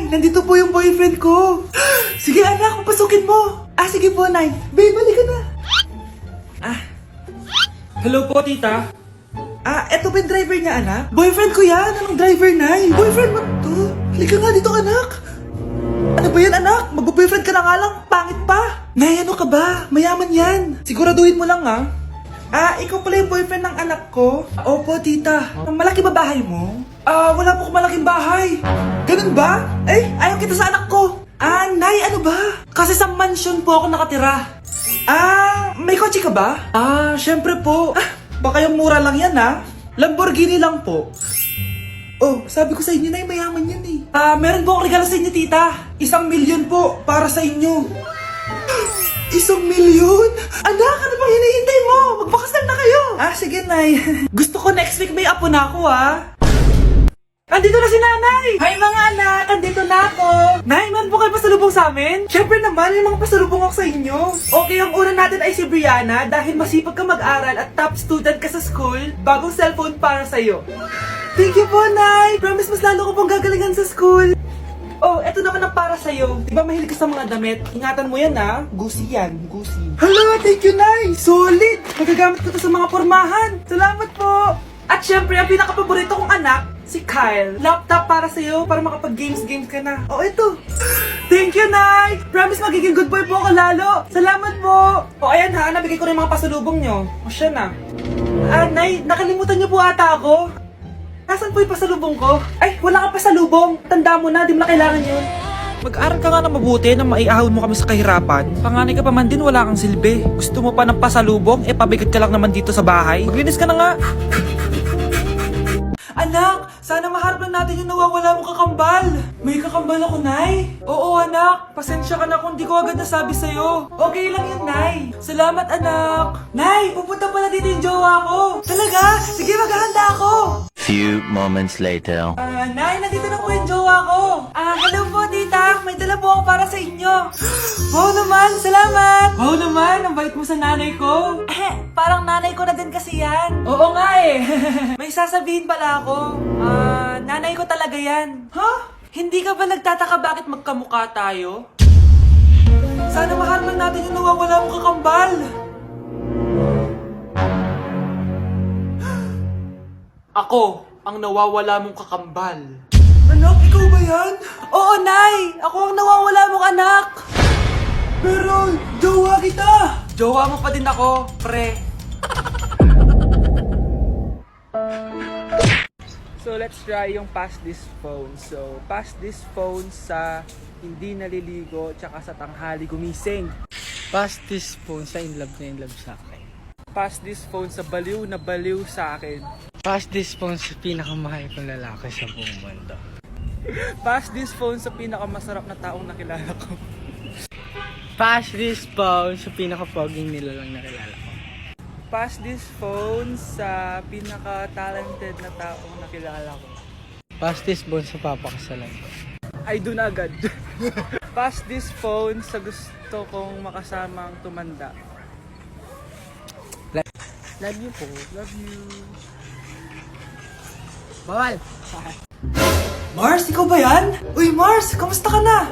nandito po yung boyfriend ko. Sige anak, papasukin mo. Sige po, Nay. Babe, balik ka na. Hello po, tita. Eto ba yung driver niya, anak? Boyfriend ko yan. Anong driver, Nay? Boyfriend mo to? Halika nga dito, anak. Ano ba yan, anak? Mag-boyfriend ka na nga lang. Pangit pa. Nay, ano ka ba? Mayaman yan. Siguraduhin mo lang, ha? Ikaw pala yung boyfriend ng anak ko? Opo, tita. Malaki ba bahay mo? Wala po akong malaking bahay. Ganun ba? Ayaw kita sa anak ko. Nay, ano ba? Kasi sa mansion po ako nakatira. May kotse ka ba? Syempre po. Baka yung mura lang yan, ha? Lamborghini lang po. Oh, sabi ko sa inyo, Nay, mayaman yan eh. Meron po akong regalo sa inyo, tita. 1,000,000 po para sa inyo. 1,000,000? Anak, ano bang hinihintay mo? Magpakasal na kayo. Sige, Nay. Gusto ko next week may apo na ako, ha? Andito na si Nanay! Hi mga anak! Andito na ako! Nay, meron po kayo pasalubong sa amin? Siyempre naman, may mga pasalubong ako sa inyo. Okay, ang una natin ay si Brianna dahil masipag ka mag-aral at top student ka sa school. Bagong cellphone para sa'yo. Thank you po, Nay! Promise mas lalo ko pong gagalingan sa school. Oh, eto naman ang para sa'yo. Di ba mahilig ka sa mga damit? Ingatan mo yan, ha? Gucci yan, Gucci. Hala, thank you, Nay! Solid! Magagamit ko to sa mga pormahan. Salamat po! At syempre, ang pinaka-paborito kong anak, si Kyle. Laptop para sa'yo, para makapag-games ka na. Oh, ito. Thank you, Nay! Promise magiging good boy po ako lalo. Salamat po! O, ayan ha, nabigay ko rin mga pasalubong nyo. O, siya na. Nay, nakalimutan niyo po ata ako. Nasaan po yung pasalubong ko? Ay, wala kang pasalubong. Tanda mo na, di mo na kailangan yun. Mag-aral ka nga na mabuti na maiahon mo kami sa kahirapan. Panganay ka pa man din, wala kang silbi. Gusto mo pa ng pasalubong? Pabigat ka lang naman dito sa bahay. Maglinis ka na nga. Anak, sana maharap lang natin yung nawawala mong kakambal. May kakambal ako, Nay. Oo, anak. Pasensya ka na kung di ko agad nasabi sa'yo. Okay lang yun, Nay. Salamat, anak. Nay, pupunta pala dito yung jowa ko. Talaga? Sige, maghahanda ako. Few moments later. Nay, nandito na po yung jowa ko. Hello po, tita. May dala po ako para sa inyo. Wow naman, salamat. Wow naman, ang bait mo sa nanay ko. Parang nanay ko na din kasi yan. Oo nga eh. May sasabihin pala ako. Nanay ko talaga yan. Hindi ka ba nagtataka bakit magkamukha tayo? Sana mahal lang natin yung nawawala mong kakambal. Ako, ang nawawala mong kakambal. Anak, ikaw ba yan? Oo, Nay! Ako ang nawawala mong anak! Pero, jowa kita! Jowa mo pa din ako, pre. So, let's try yung pass this phone. So, pass this phone sa hindi naliligo tsaka sa tanghali gumising. Pass this phone sa in love na in love sa akin. Pass this phone sa baliw na baliw sa akin. Pass this phone sa pinakamahal kong lalaki sa buong mundo. Pass this phone sa pinakamasarap na taong nakilala ko. Pass this phone sa pinakapoging nilalang nakilala ko. Pass this phone sa pinaka-talented na taong nakilala ko. Pass this phone sa papakasalan ko. Ay, doon agad. Pass this phone sa gusto kong makasamang tumanda. Love you po. Love you. Bawal! Mars, ikaw ba yan? Uy, Mars, kamusta ka na?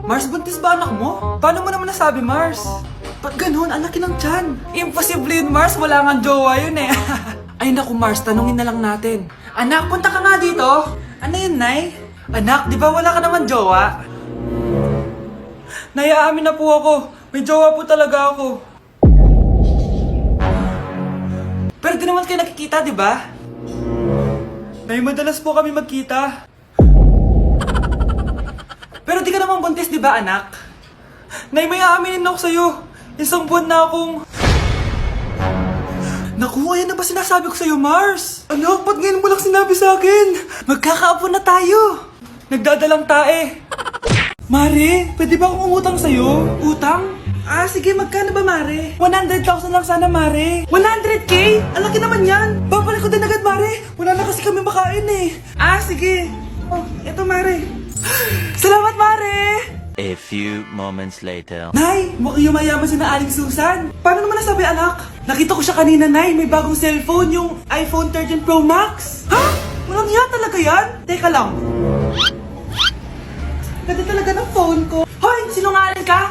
Mars, buntis ba anak mo? Paano mo naman nasabi, Mars? Ba't ganun? Anakin ng tiyan. Imposible yun, Mars. Wala nga jowa yun eh. Ay naku, Mars, tanungin na lang natin. Anak, punta ka nga dito. Ano yun, Nay? Anak, di ba wala ka naman jowa? Nay, aamin na po ako. May jowa po talaga ako. Pero di naman kayo nakikita, di ba? Nay, madalas po kami magkita. Pero di ka naman buntis, di ba, anak? Nay, may aaminin ako sa'yo. Isang buwan na akong... Naku, ayan na ba sinasabi ko sa'yo, Mars? Anak, ba't ngayon mo lang sinabi sa akin? Magkakaapo na tayo. Nagdadalang tae. Mare, pwede ba akong umutang sa'yo? Utang? Sige, magkano ba, Mare? 100,000 lang sana, Mare. 100K? Ang laki naman yan. Babalik ko din agad, Mare. Wala na kasi kami makain eh. Sige. Oh, eto, Mare. Salamat, Mare! A few moments later. Nay, mukhang yumayaman si na Aling Susan. Paano naman nasabi, anak? Nakita ko siya kanina, Nay. May bagong cellphone, yung iPhone 13 Pro Max. Ha? Walang yan, yan? Teka lang. Ganda talaga ng phone ko. Hoy, sinungaling ka?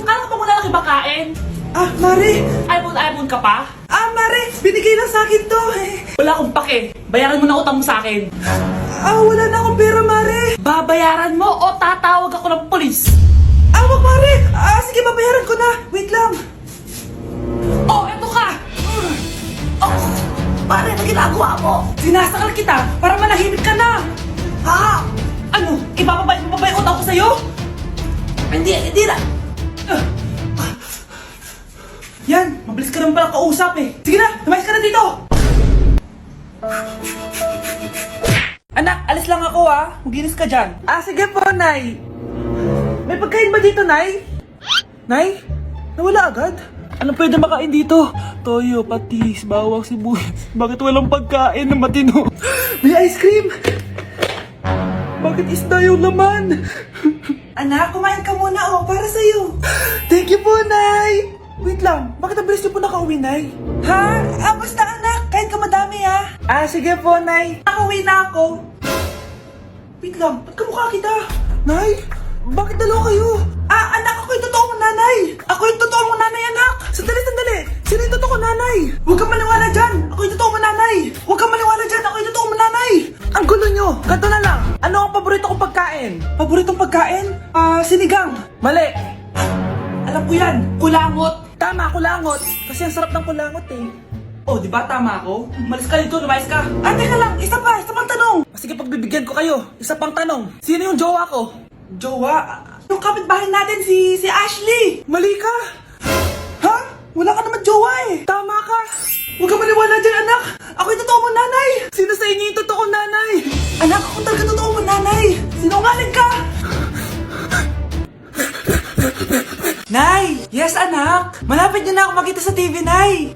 Akala ko ba wala nakibakain? Ah, Mare. iPhone ka pa? Ah, Mare, binigay lang sa akin to. Wala akong pake. Bayaran mo na utang mo sa akin. Ah, wala na akong pera, Mare. Babayaran mo o tatawag ako ng polis? Ah, wag, Mare. Ah, sige, babayaran ko na. Wait lang. Oh, eto ka. Oh, Mare, ano ginagawa mo? Sinasakal kita para manahimik ka na. Ha? Ano? Ibababay mo ba yung utang ko sa'yo? Hindi na. Yan, mabilis ka naman pala kausap eh. Sige na, lumayas ka na dito. Anak, alis lang ako ah. Maginis ka dyan. Ah, sige po, Nay. May pagkain ba dito, Nay? Nay? Nawala agad? Ano pwede makain dito? Toyo, patis, bawang, sibuyas. Bakit walang pagkain na matino? May ice cream! Bakit isda yung laman? Anak, kumain ka muna oh, para sa'yo. Thank you po, Nay! Wait lang, bakit ang bilis niyo po nakauwi, Nay? Ha? Ah, basta anak, kahit ka madami ha. Ah, sige po, Nay. Nakauwi na ako. Wait lang, ba't kamukha kita? Nay, bakit dalawa kayo? Ah, anak, ako yung totoo mong nanay. Ako yung totoo mong nanay, anak. Sandali. Sino yung totoo kong nanay? Huwag kang maniwala dyan. Ako yung totoo mong nanay. Huwag kang maniwala dyan. Ako yung totoo mong nanay. Ang gulo nyo. Ganto na lang. Ano ang paborito kong pagkain? Paboritong pagkain? Ah, sinigang. Mali. Alam ko yan. Kulangot. Tama, kulangot. Kasi ang sarap ng kulangot eh. Oh, di ba tama ako? Malis ka dito, lumayas ka. Ah, teka lang. Isa pang tanong. Sige, pagbibigyan ko kayo. Isa pang tanong. Sino yung jowa ko? Jowa? Yung kapitbahay natin, si Ashley. Mali ka. Ha? Wala ka naman jowa eh. Tama ka. Huwag ka maniwala dyan, anak. Ako yung totoo mong nanay. Sino sa inyo yung totoo kong nanay? Anak, ako talaga totoo mong nanay. Sinungaling ka. Nay! Yes, anak! Malapit niyo na ako makita sa TV, Nay!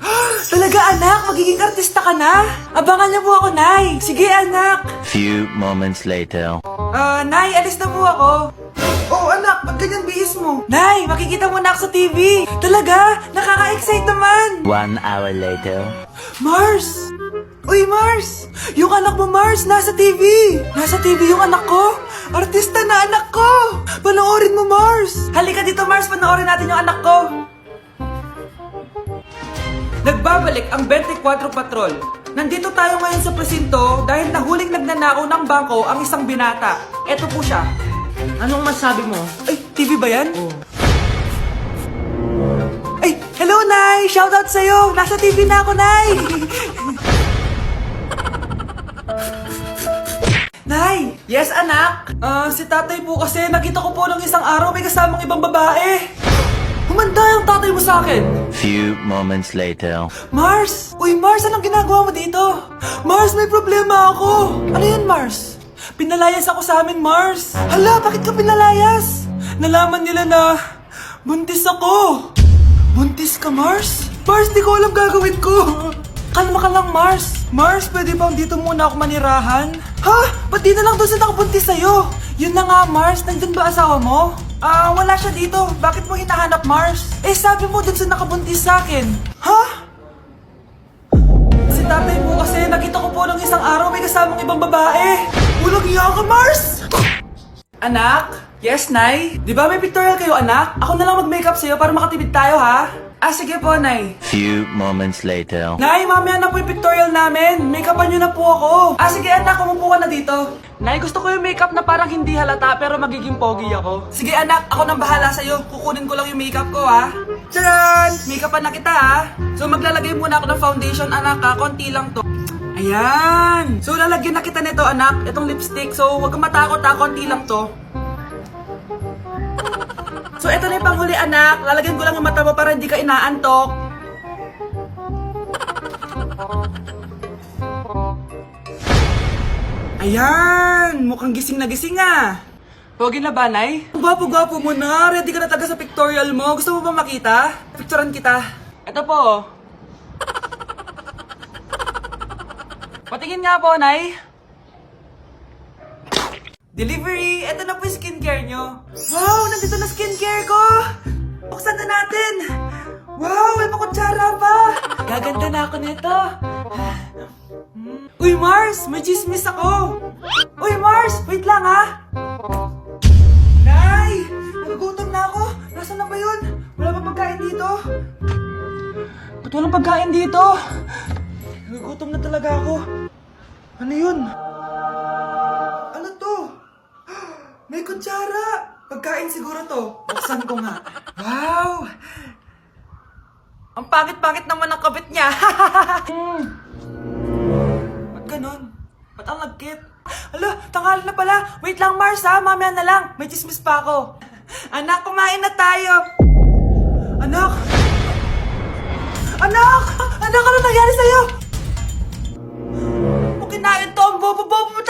Talaga, anak! Magiging artista ka na! Abangan niyo po ako, Nay! Sige, anak! Few moments later. Nay, alis na po ako! Oh, anak! Ba't ganyan bihis mo? Nay! Makikita mo na ako sa TV! Talaga! Nakaka-excite naman! 1 hour later. Mars! Uy, Mars! Yung anak mo, Mars, nasa TV! Nasa TV yung anak ko! Artista na anak ko! Panoorin mo, Mars! Halika dito, Mars, panoorin natin yung anak ko! Nagbabalik ang 24 Patrol. Nandito tayo ngayon sa presinto dahil nahuling nagnanakaw ng bangko ang isang binata. Eto po siya. Anong masabi mo? Ay, TV ba yan? Ay, hello, Nay! Shoutout sa'yo! Nasa TV na ako, Nay! Nay! Yes, anak? Si tatay po kasi nakita ko po nung isang araw may kasamang ibang babae. Humanda yung tatay mo sa akin. Few moments later. Mars! Uy, Mars, anong ginagawa mo dito? Mars, may problema ako. Ano yan, Mars? Pinalayas ako sa amin, Mars. Hala, bakit ka pinalayas? Nalaman nila na buntis ako. Buntis ka, Mars? Mars, di ko alam gagawin ko. Kalma ka lang, Mars. Mars, pwede bang dito muna ako manirahan? Ha? Ba't di na lang doon sa nakabuntis sa'yo? Yun na nga, Mars. Nandun ba asawa mo? Wala siya dito. Bakit mo hinahanap, Mars? Eh, sabi mo dun sa nakabuntis sa akin. Ha? Si tatay mo kasi nakita ko po ng isang araw may kasamang ibang babae. Walang iya ka, Mars! Anak? Yes, Nay? Di ba may pictorial kayo, anak? Ako na lang mag-makeup sa'yo para makatipid tayo, ha? Ah, sige po, Nay. Few moments later. Nay, mamaya na po yung pictorial namin. Make-upan nyo na po ako. Ah, sige anak, umupo ka na dito. Nay, gusto ko yung makeup na parang hindi halata pero magiging pogi ako. Sige anak, ako nang bahala sa'yo. Kukunin ko lang yung makeup ko, ha? Tcharan! Make-upan na kita, ha? So, maglalagay muna ako ng foundation, anak, ha? Konti lang to. Ayan! So, lalagyan na kita nito, anak. Itong lipstick. So, huwag kang matakot, ha? Konti lang to. So, eto na yung panghuli, anak. Lalagyan ko lang yung mata mo para hindi ka inaantok. Ayan! Mukhang gising na gising, ah. Pogi na ba, Nay? Gwapo-gwapo mo na. Ready ka na taga sa pictorial mo. Gusto mo ba makita? Picturean kita. Eto po. Patingin nga po, Nay. Delivery! Ito na po yung skincare nyo. Wow! Nandito na skincare ko! Buksan na natin! Wow! May pakutsara pa! Gaganda na ako nito. Uy, Mars! May chismis ako! Uy, Mars! Wait lang, ha? Nay! Nagugutom na ako! Nasaan na ba yun? Wala pa pagkain dito? Ba't walang pagkain dito? Nagugutom na talaga ako. Ano yun? Ano to? May kutsara! Pagkain siguro to. Buksan ko nga. Wow! Ang pangit-pangit naman ang kabit niya. Ba't ganun? Ba't ang lagkit? Alo, tanghali na pala. Wait lang, Mars, ha? Mamaya na lang. May chismis pa ako. Anak, kumain na tayo. Anak! Anak! Anak, ano nangyari sa'yo? Kung kinain to, ang bobo-bobo mo